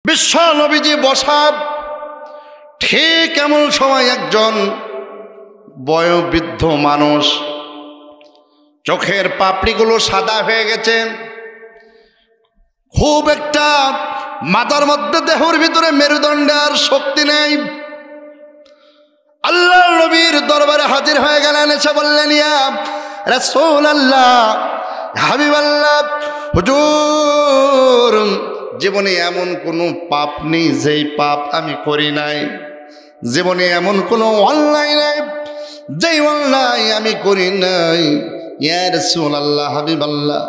বিশ্ব নবীজি বসা, ঠিক এমন সময় একজন বয়োবৃদ্ধ মানুষ, চোখের পাপড়িগুলো সাদা হয়ে গেছে, খুব একটা মাথার মধ্যে দেহের ভিতরে মেরুদণ্ডের শক্তি নেই। আল্লাহ নবীর দরবারে হাজির হয়ে গেলেন, এসে বললেন, ইয়া রাসূলুল্লাহ, হাবিবাল্লাহ, হুজুর, জীবনে এমন কোনো পাপ নেই যেই পাপ আমি করি নাই, জীবনে এমন কোনো অন্যায় নাই যেই অন্যায় আমি করি নাই। ইয়া রাসূলুল্লাহ, হাবিবাল্লাহ,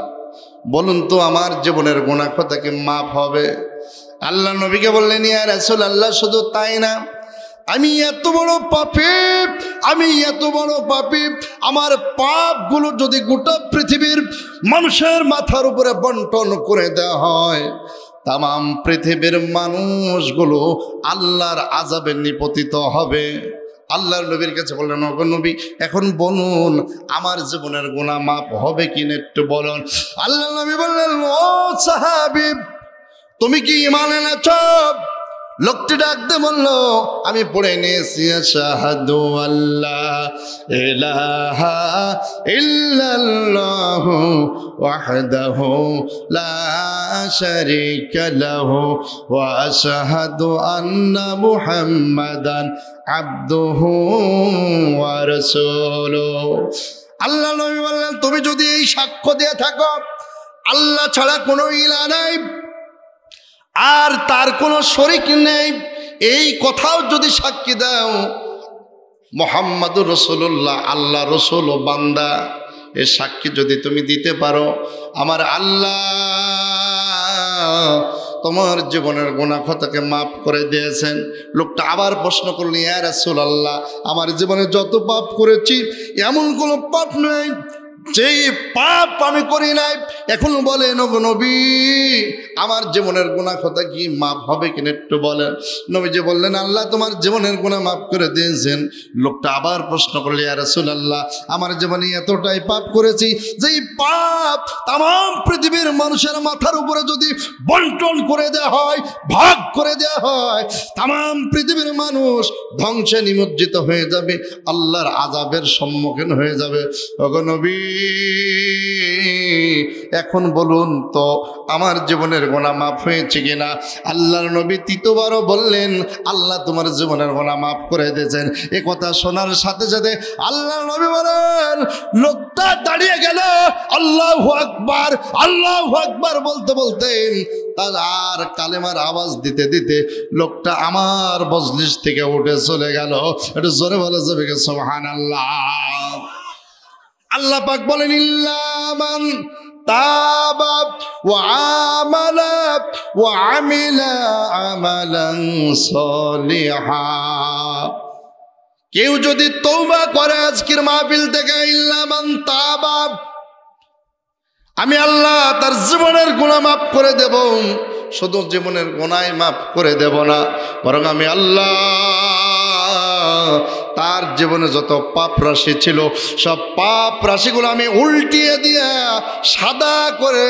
বলুন তো আমার জীবনের গুনাহ কত কি মাফ হবে? আল্লাহ নবীকে বললেন, ইয়া রাসূলুল্লাহ, শুধু তাই না, আমি এত বড় পাপী, আমি এত বড় পাপী, আমার পাপগুলো যদি গোটা পৃথিবীর মানুষের মাথার উপরে বন্টন করে দেওয়া হয়, তাম পৃথিবীর মানুষগুলো আল্লাহর আযাবে নিপতিত হবে। আল্লাহর নবীর কাছে বললেন, ওগো নবী, এখন বলুন আমার জীবনের গুনাহ মাফ হবে কিনা একটু বলুন। আল্লাহ নবী বললেন, ও সাহাবী, তুমি কি ঈমান এনেছো? লোকটি ডাক দিয়ে বলল, আমি পড়ে নিয়েছি, আশহাদু আল্লা ইলাহা ইল্লাল্লাহু ওয়াহদাহু লা শারীকা লাহু ওয়া আশহাদু আন্না মুহাম্মাদান আবদুহু ওয়া রাসূলুহু। আল্লাহ নবী বললেন, তুমি যদি এই সাক্ষ্য দিয়ে থাকো আল্লাহ ছাড়া কোনো ইলাহ নাই আর তার কোনো শরীক নেই, এই কথাও যদি সাক্ষী দাও মুহাম্মাদুর রাসূলুল্লাহ আল্লাহ রসুল ও বান্দা, এই সাক্ষী যদি তুমি দিতে পারো, আমার আল্লাহ তোমার জীবনের গুনাহ খাতাকে মাফ করে দিয়েছেন। লোকটা আবার প্রশ্ন করল, ইয়া রাসূলুল্লাহ, আমার জীবনে যত পাপ করেছি এমন কোনো পাপ নেই যেই পাপ আমি করি নাই, এখন বলেন ওগো নবী আমার জীবনের গুনাহ খাতা কি মাফ হবে কিনা একটু বলেন। নবীজি বললেন, আল্লাহ তোমার জীবনের গুনাহ মাফ করে দিয়েছেন। লোকটা আবার প্রশ্ন করল, ইয়া রাসূলুল্লাহ, আমার জীবনে এতটাই পাপ করেছি যেই পাপ তাম পৃথিবীর মানুষের মাথার উপরে যদি বন্টন করে দেওয়া হয়, ভাগ করে দেওয়া হয়, তাম পৃথিবীর মানুষ ধ্বংসে নিমজ্জিত হয়ে যাবে, আল্লাহর আযাবের সম্মুখীন হয়ে যাবে। ওগো নবী, এখন বলুন তো আমার জীবনের গুনাহ মাফ হয়েছে কিনা? আল্লাহর নবী তৃতীয়বারও বললেন, আল্লাহ তোমার জীবনের গুনাহ মাফ করে দিয়েছেন। এ কথা শোনার সাথে সাথে আল্লাহর নবী বলেন, লোকটা দাঁড়িয়ে গেল, আল্লাহু আকবার, আল্লাহু আকবার বলতে বলতে আর কালেমার আওয়াজ দিতে দিতে লোকটা আমার মজলিস থেকে উঠে চলে গেল। একটু জোরে বলে যাবে সুবহানাল্লাহ। আল্লাহ পাক বলেন, ইল্লা মান তাবা ওয়া আমালা ওয়া আমিলা আমালান সলিহা। কেউ যদি তওবা করে আজকের মাহফিল থেকে, ইল্লা মান তাবা, আমি আল্লাহ তার জীবনের গুনাহ মাফ করে দেব। শুধু জীবনের গুনাহ মাফ করে দেব না, বরং আমি আল্লাহ তার জীবনে যত পাপ রাশি ছিল সব পাপ রাশিগুলো আমি উল্টিয়ে দিয়ে সাদা করে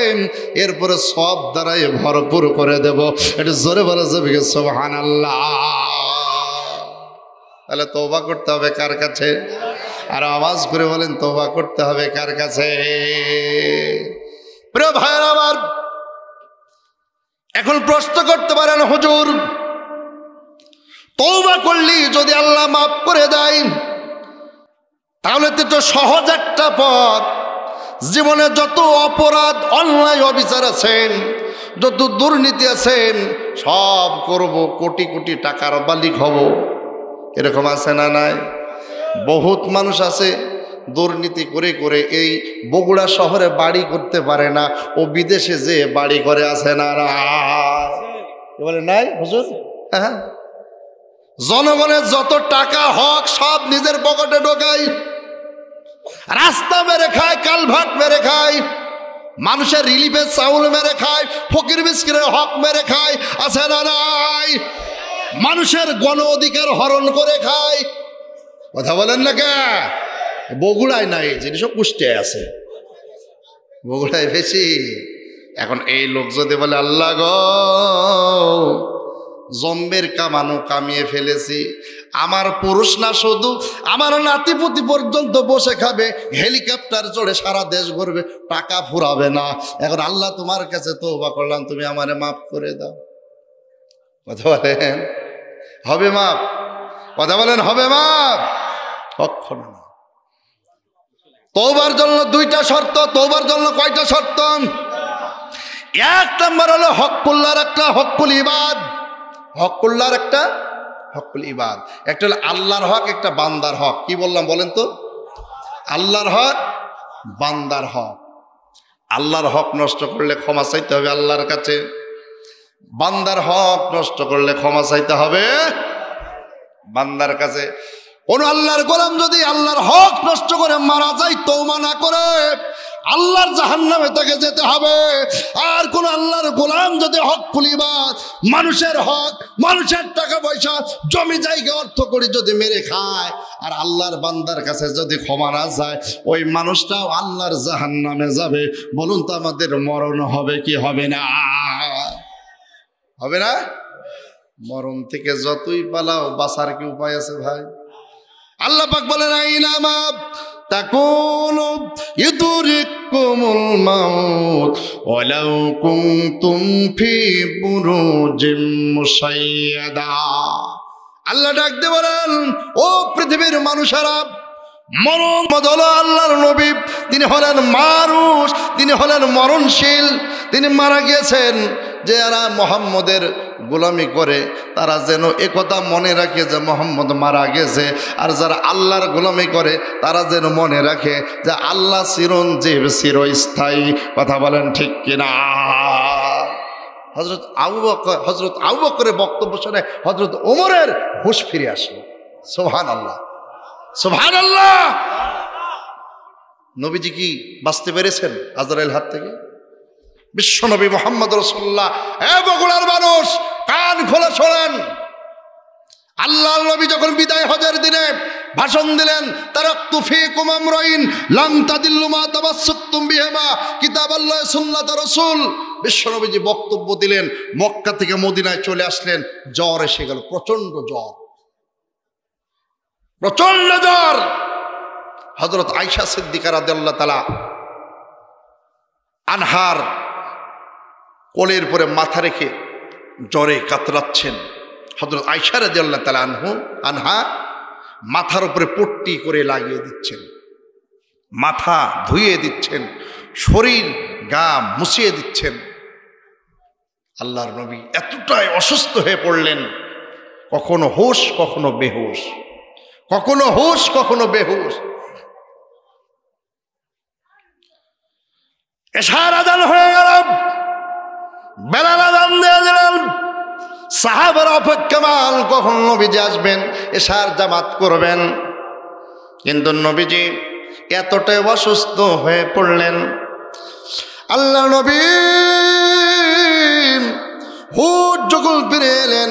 এরপরে সব দ্বারাই ভরপুর করে দেব। এটা জোরে বলা যাবে সুবহানাল্লাহ। তাহলে তওবা করতে হবে কার কাছে? আর আওয়াজ করে বলেন, তওবা করতে হবে কার কাছে? প্রিয় ভাইরা আমার, এখন প্রশ্ন করতে পারেন, হুজুর তওবা করলি যদি আল্লাহ মাফ করে দেয়, তাহলে তো সহজ একটা পথ। জীবনে যত অপরাধ অন্যায় অবিচার আছেন, যত দুর্নীতি আছেন, সব করব, কোটি কোটি টাকার মালিক হব, এরকম আছে না নাই? বহুত মানুষ আছে দুর্নীতি করে করে এই বগুড়া শহরে বাড়ি করতে পারে না, ও বিদেশে যে বাড়ি করে, আছে না? বলে নাই হুজুর? হ্যাঁ, জনগণের যত টাকা হক সব নিজের পকেটে ঢোকায়, রাস্তা মেরে খায়, কালভার্ট মেরে খায়, মানুষের রিলিফের চাউল মেরে খায়, ফকির মিসকিনের হক মেরে খায়, আছে না নাই? মানুষের গণ অধিকার হরণ করে খায়। কথা বলেন না কে? বগুড়ায় নাই জিনিস, কুষ্টিয়ায় আছে, বগুড়ায় বেশি। এখন এই লোক যদি বলে, আল্লাহ গো জম্বের কামানো কামিয়ে ফেলেছি। আমার পুরুষ না শুধু, আমার নাতিপুতি পর্যন্ত বসে খাবে, হেলিকপ্টার চড়ে সারা দেশ ঘুরবে, টাকা ফুরাবে না। এখন আল্লাহ তোমার কাছে তওবা করলাম, তুমি আমারে মাফ করে দাও। কথা বলেন হবে মাফ? কথা বলেন হবে মাফ? কখনো না। তওবার জন্য দুইটা শর্ত। তওবার জন্য কয়টা শর্ত? এক নম্বর হলো হকুল্লাহর একটা হকুল ইবাদ। হকুল্লাহর একটা হকুল ইবাদ, একটা হলো আল্লাহর হক, একটা বান্দার হক। কি বললাম বলেন তো? আল্লাহর হক, বান্দার হক। আল্লাহর হক নষ্ট করলে ক্ষমা চাইতে হবে আল্লাহর কাছে, বান্দার হক নষ্ট করলে ক্ষমা চাইতে হবে বান্দার কাছে। কোন আল্লাহর গোলাম যদি আল্লাহর হক নষ্ট করে মারা যায়, তওবা না করে, আল্লাহর জাহান্নামে তাকে যেতে হবে। আর কোন আল্লাহর গোলাম যদি হক ইবাদ, মানুষের হক, মানুষের টাকা পয়সা, জমি জায়গা, অর্থ করি যদি মেরে খায়, আর আল্লাহর বান্দার কাছে যদি ক্ষমা না যায়, ওই মানুষটাও আল্লাহর জাহান্নামে যাবে। বলুন তো আমাদের মরণ হবে কি হবে না? হবে না? মরণ থেকে যতই পালাও, বাঁচার কি উপায় আছে ভাই? আল্লাহ পাক বলেন আইনামা তাকুনু ইউদরিকুমুল মাউত ওয়ালাউ কুনতুম ফি বুরুজিম মুশাইয়াদা। আল্লাহ ডাক দিয়ে বলেন, ও পৃথিবীর মানুষেরা, মরণ হলো আল্লাহর নবী, তিনি হলেন মানুষ, তিনি হলেন মরণশীল। তিনি মারা গিয়েছেন যে যারা মুহাম্মদের গোলামি করে তারা যেন একথা মনে রাখে যে মুহাম্মদ মারা গেছে, আর যারা আল্লাহর গোলামি করে তারা যেন মনে রাখে যে আল্লাহ চিরঞ্জীব, চিরস্থায়ী। কথা বলেন ঠিক কিনা? হযরত আবু বকরের বক্তব্য শুনে হযরত ওমরের হুঁশ ফিরে আসলো। সুবহানাল্লাহ, সুবহানাল্লাহ। নবীজি কি বাঁচতে পেরেছেন আজরাইল হাত থেকে? বিশ্বনবী মুহাম্মদ রাসূলুল্লাহ, এ বগুড়ার মানুষ কান খোলা শোনেন। আল্লাহর নবী যখন বিদায় হজের দিনে ভাষণ দিলেন, তারাকতু ফীকুম আমরাইন লাম তাদিল্লু মা তামাসসাকতুম বিহিমা কিতাবাল্লাহি সুন্নাত রাসূল। বিশ্বনবীজি বক্তব্য দিলেন, মক্কা থেকে মদিনায় চলে আসলেন, জ্বর এসে গেল, প্রচন্ড জ্বর, প্রচন্ড জ্বর। হযরত আয়েশা সিদ্দিকা রাদিয়াল্লাহু তাআলা আনহার কোলের পরে মাথা রেখে জ্বরে কাতরাচ্ছেন। হযরত আয়েশা রাদিয়াল্লাহু তাআলা আনহা মাথার উপরে পট্টি করে লাগিয়ে দিচ্ছেন, মাথা ধুইয়ে দিচ্ছেন, শরীর গা মুছিয়ে দিচ্ছেন। আল্লাহর নবী এতটাই অসুস্থ হয়ে পড়লেন, কখনো হুঁশ কখনো বেহুশ, কখনো হুঁশ কখনো বেহুশ। এশার আযান হয়ে গেল, বেলাল আযান দিয়ে দিলেন। সাহাবারা অপেক্ষমান কখন নবীজি আসবেন, এশার জামাত করবেন। কিন্তু নবীজি এতটাই অসুস্থ হয়ে পড়লেন, আল্লাহ নবী হুট যখন ফিরে এলেন,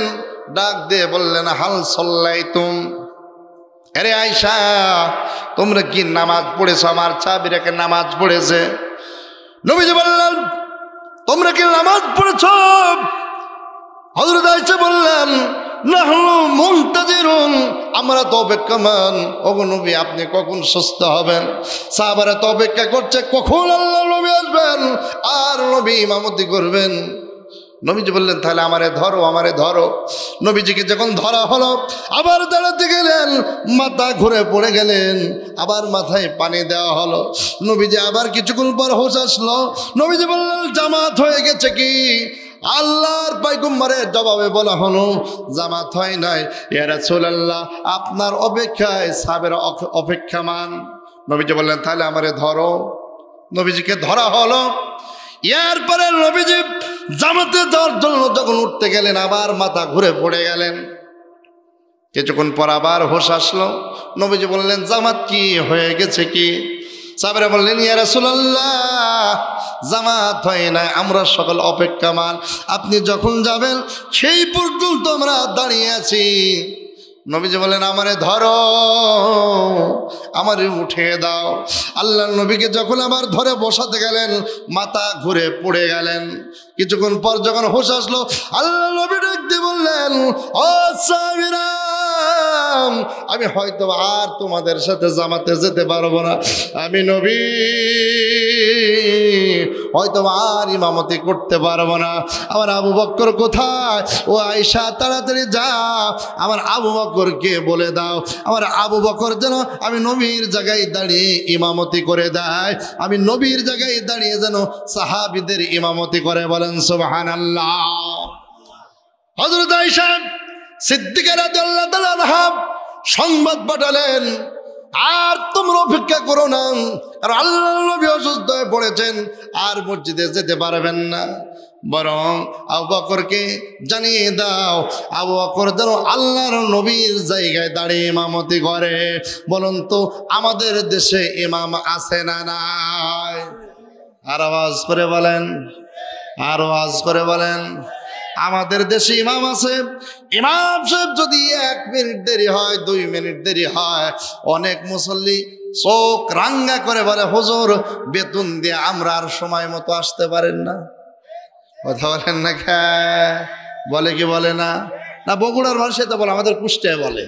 ডাক দিয়ে বললেন, হাল সাল্লাইতুম, আরে আয়েশা তোমরা কি নামাজ পড়েছো? আমার সাহাবীরা নামাজ পড়েছে। নবীজি বললেন, তোমরা কি নামাজ পড়েছো? হযরত আয়েশা বললেন, নাহনু মুনতাজিরুন, আমরা তো অপেক্ষমান। ওগো নবী, আপনি কখন সুস্থ হবেন? সাহাবারা তো অপেক্ষা করছে কখন আল্লাহ নবী আসবেন আর নবী ইমামতি করবেন। নবীজি বললেন, তাহলে আমারে ধরো, আমারে ধরো। নবীজিকে যখন ধরা হলো, আবার দাঁড়াতে গেলেন, মাথা ঘুরে পড়ে গেলেন, আবার মাথায় পানি দেওয়া হলো। নবীজি আবার কিছুক্ষণ পর হুঁশ আসলো। নবীজি বললেন, জামাত হয়ে গেছে কি? আল্লাহর পয়গম্বরের জবাবে বলা হলো, জামাত হয় নাই। ইয়া রাসূলুল্লাহ, আপনার অপেক্ষায় সাহাবারা অপেক্ষামান। নবীজি বললেন, তাহলে আমারে ধরো। নবীজিকে ধরা হলো। এরপরে নবীজি জামাতে যাওয়ার জন্য যখন উঠতে গেলেন, আবার মাথা ঘুরে পড়ে গেলেন। কিছুক্ষণ পর আবার হুঁশ আসলো। নবীজি বললেন, জামাত কি হয়ে গেছে কি? সাহাবারা বললেন, ইয়া রাসূলুল্লাহ, জামাত হয় না, আমরা সকল অপেক্ষামান। আপনি যখন যাবেন সেই পর্যন্ত আমরা দাঁড়িয়ে আছি। নবীজি বলেন, আমারে ধরো, আমারে উঠিয়ে দাও। আল্লাহ নবীকে যখন আবার ধরে বসাতে গেলেন, মাথা ঘুরে পড়ে গেলেন। কিছুক্ষণ পর যখন হুঁশ আসলো, আল্লাহ নবী ডাক দিয়ে বললেন, ও সাহাবীরা, আমি হয়তো আর তোমাদের সাথে জামাতে যেতে পারবো না, আমি নবী হয়তো আর ইমামতি করতে পারবো না। আমার আবু বকর কোথায়? ও আয়েশা তাড়াতাড়ি যাও, আমার আবু বকরকে বলে দাও, আমার আবু বকর যেন আমি নবীর জায়গায় দাঁড়িয়ে ইমামতি করে দেয়, আমি নবীর জায়গায় দাঁড়িয়ে যেন সাহাবীদের ইমামতি করে। বলেন সুবহানাল্লাহ। হযরত আয়েশা সিদ্দিকা রাদিয়াল্লাহু তাআলা আনহা সংবাদ পাঠালেন, আর তোমরা অপেক্ষা করো না, আর আল্লাহর নবী অসুস্থ হয়ে পড়েছেন, আর মসজিদে যেতে পারবেন না, বরং আবু বকরকে জানিয়ে দাও, আবু বকর যেন আল্লাহর নবীর জায়গায় দাঁড়িয়ে ইমামতি করে। বলুন তো আমাদের দেশে ইমাম আছে না নাই? আর আওয়াজ করে বলেন, আর আওয়াজ করে বলেন। আমাদের দেশে ইমাম আছে। ইমাম সাহেব যদি 1 মিনিট দেরি হয়, 2 মিনিট দেরি হয়, অনেক মুসল্লি চোখ রাঙ্গা করে বলে, হুজুর বেতন দিয়ে আমরা আর সময় মতো আসতে পারেন না। কথা বলেন না? বলে কি বলে না? না বগুড়ার মানুষ তো বলে, আমাদের কুষ্টিয়ায় বলে।